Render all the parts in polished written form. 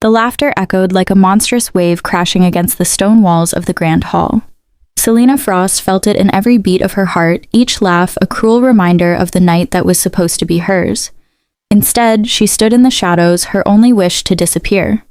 The laughter echoed like a monstrous wave crashing against the stone walls of the grand hall. Selena Frost felt it in every beat of her heart, each laugh a cruel reminder of the night that was supposed to be hers. Instead, she stood in the shadows, her only wish to disappear.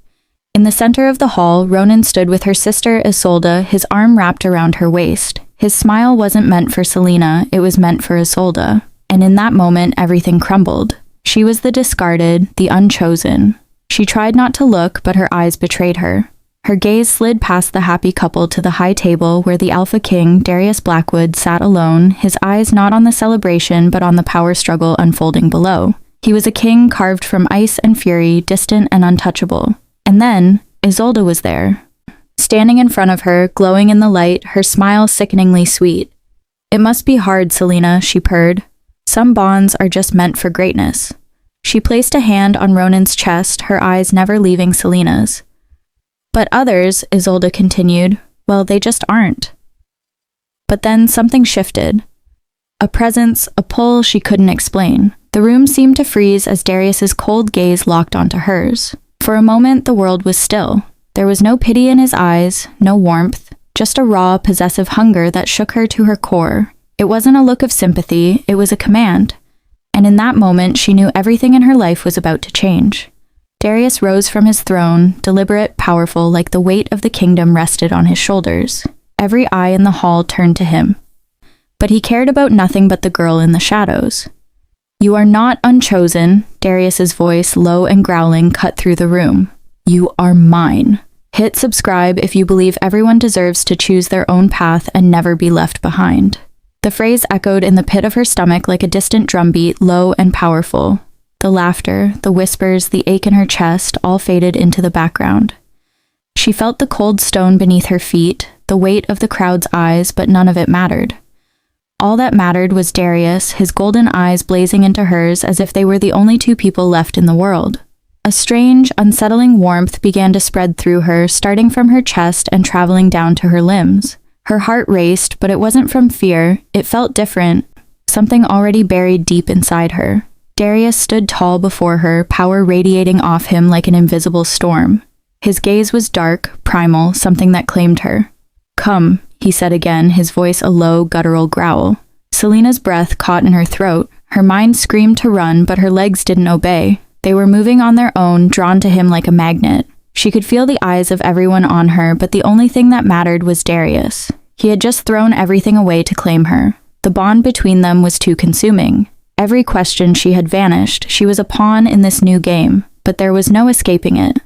In the center of the hall, Ronan stood with her sister Isolde, his arm wrapped around her waist. His smile wasn't meant for Selena, it was meant for Isolde. And in that moment, everything crumbled. She was the discarded, the unchosen. She tried not to look, but her eyes betrayed her. Her gaze slid past the happy couple to the high table where the Alpha King, Darius Blackwood, sat alone, his eyes not on the celebration but on the power struggle unfolding below. He was a king carved from ice and fury, distant and untouchable. And then, Isolde was there. Standing in front of her, glowing in the light, her smile sickeningly sweet. "It must be hard, Selena," she purred. "Some bonds are just meant for greatness." She placed a hand on Ronan's chest, her eyes never leaving Selena's. "But others," Isolde continued, "well, they just aren't." But then something shifted. A presence, a pull she couldn't explain. The room seemed to freeze as Darius's cold gaze locked onto hers. For a moment, the world was still. There was no pity in his eyes, no warmth, just a raw, possessive hunger that shook her to her core. It wasn't a look of sympathy, it was a command. And in that moment, she knew everything in her life was about to change. Darius rose from his throne, deliberate, powerful, like the weight of the kingdom rested on his shoulders. Every eye in the hall turned to him. But he cared about nothing but the girl in the shadows. "You are not unchosen," Darius's voice, low and growling, cut through the room. "You are mine. Hit subscribe if you believe everyone deserves to choose their own path and never be left behind." The phrase echoed in the pit of her stomach like a distant drumbeat, low and powerful. The laughter, the whispers, the ache in her chest all faded into the background. She felt the cold stone beneath her feet, the weight of the crowd's eyes, but none of it mattered. All that mattered was Darius, his golden eyes blazing into hers as if they were the only two people left in the world. A strange, unsettling warmth began to spread through her, starting from her chest and traveling down to her limbs. Her heart raced, but it wasn't from fear, it felt different, something already buried deep inside her. Darius stood tall before her, power radiating off him like an invisible storm. His gaze was dark, primal, something that claimed her. "Come," he said again, his voice a low, guttural growl. Selena's breath caught in her throat. Her mind screamed to run, but her legs didn't obey. They were moving on their own, drawn to him like a magnet. She could feel the eyes of everyone on her, but the only thing that mattered was Darius. He had just thrown everything away to claim her. The bond between them was too consuming. Every question she had vanished. She was a pawn in this new game, but there was no escaping it.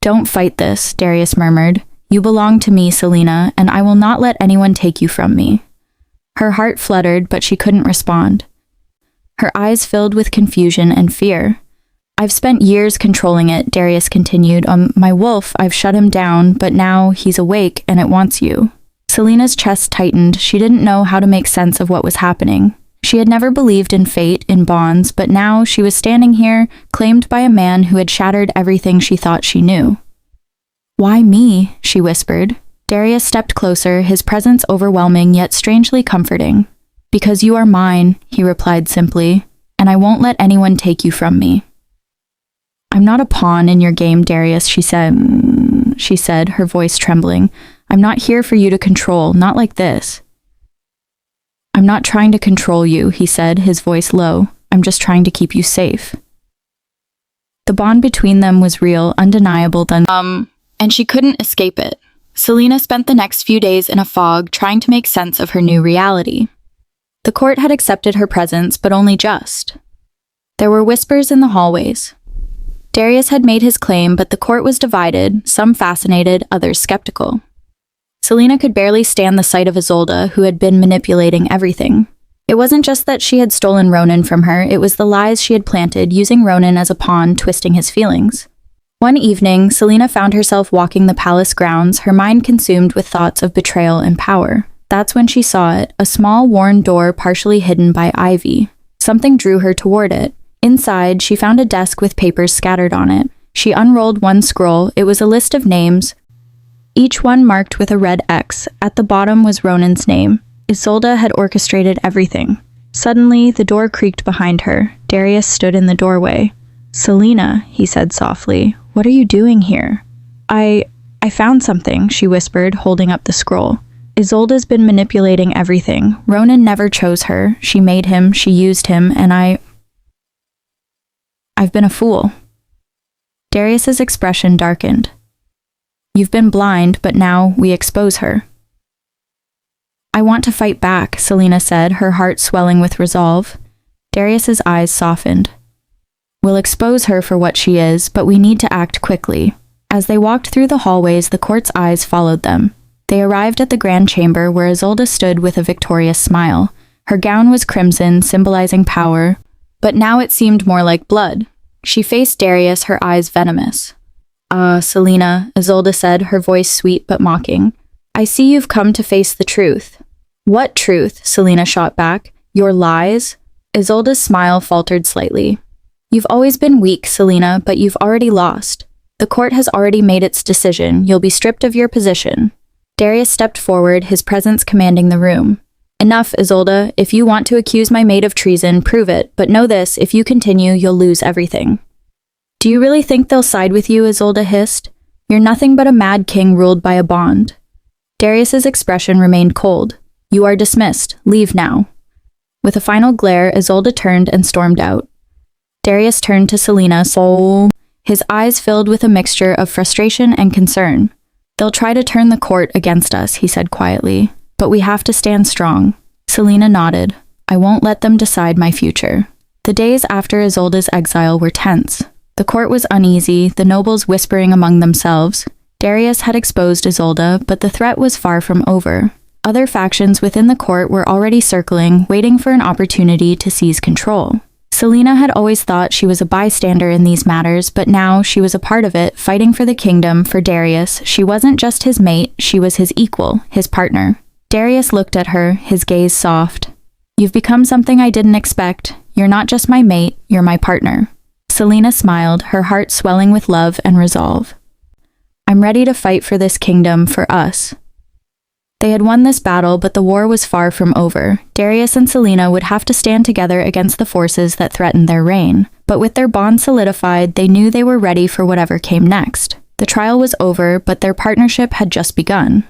"Don't fight this," Darius murmured. "You belong to me, Selena, and I will not let anyone take you from me." Her heart fluttered, but she couldn't respond. Her eyes filled with confusion and fear. "I've spent years controlling it," Darius continued. My wolf, I've shut him down, but now he's awake and it wants you." Selena's chest tightened. She didn't know how to make sense of what was happening. She had never believed in fate, in bonds, but now she was standing here, claimed by a man who had shattered everything she thought she knew. "Why me?" she whispered. Darius stepped closer, his presence overwhelming yet strangely comforting. "Because you are mine," he replied simply, "and I won't let anyone take you from me." "I'm not a pawn in your game, Darius," she said, her voice trembling. "I'm not here for you to control, not like this." "I'm not trying to control you," he said, his voice low. "I'm just trying to keep you safe." The bond between them was real, undeniable, and she couldn't escape it. Selena spent the next few days in a fog, trying to make sense of her new reality. The court had accepted her presence, but only just. There were whispers in the hallways. Darius had made his claim, but the court was divided, some fascinated, others skeptical. Selena could barely stand the sight of Isolde, who had been manipulating everything. It wasn't just that she had stolen Ronan from her, it was the lies she had planted, using Ronan as a pawn, twisting his feelings. One evening, Selena found herself walking the palace grounds, her mind consumed with thoughts of betrayal and power. That's when she saw it, a small, worn door partially hidden by ivy. Something drew her toward it. Inside, she found a desk with papers scattered on it. She unrolled one scroll. It was a list of names, each one marked with a red X. At the bottom was Ronan's name. Isolde had orchestrated everything. Suddenly, the door creaked behind her. Darius stood in the doorway. "Selena," he said softly, What are you doing here? I found something, she whispered, holding up the scroll. Isolde's been manipulating everything. Ronan never chose her. She made him, she used him, and I've been a fool. Darius's expression darkened. You've been blind, but now we expose her. I want to fight back, Selena said, her heart swelling with resolve. Darius's eyes softened. We'll expose her for what she is, but we need to act quickly. As they walked through the hallways, the court's eyes followed them. They arrived at the grand chamber where Isolde stood with a victorious smile. Her gown was crimson, symbolizing power, but now it seemed more like blood. She faced Darius, her eyes venomous. Selena, Isolde said, her voice sweet but mocking. I see you've come to face the truth. What truth? Selena shot back. Your lies? Isolde's smile faltered slightly. You've always been weak, Selena, but you've already lost. The court has already made its decision. You'll be stripped of your position. Darius stepped forward, his presence commanding the room. Enough, Isolde. If you want to accuse my maid of treason, prove it, but know this, if you continue, you'll lose everything. Do you really think they'll side with you? Isolde hissed. You're nothing but a mad king ruled by a bond. Darius's expression remained cold. You are dismissed. Leave now. With a final glare, Isolde turned and stormed out. Darius turned to Selena, his eyes filled with a mixture of frustration and concern. They'll try to turn the court against us, he said quietly, but we have to stand strong. Selena nodded. I won't let them decide my future. The days after Isolde's exile were tense. The court was uneasy, the nobles whispering among themselves. Darius had exposed Isolde, but the threat was far from over. Other factions within the court were already circling, waiting for an opportunity to seize control. Selena had always thought she was a bystander in these matters, but now she was a part of it, fighting for the kingdom. For Darius, she wasn't just his mate, she was his equal, his partner. Darius looked at her, his gaze soft. You've become something I didn't expect. You're not just my mate, you're my partner. Selena smiled, her heart swelling with love and resolve. I'm ready to fight for this kingdom, for us. They had won this battle, but the war was far from over. Darius and Selena would have to stand together against the forces that threatened their reign. But with their bond solidified, they knew they were ready for whatever came next. The trial was over, but their partnership had just begun.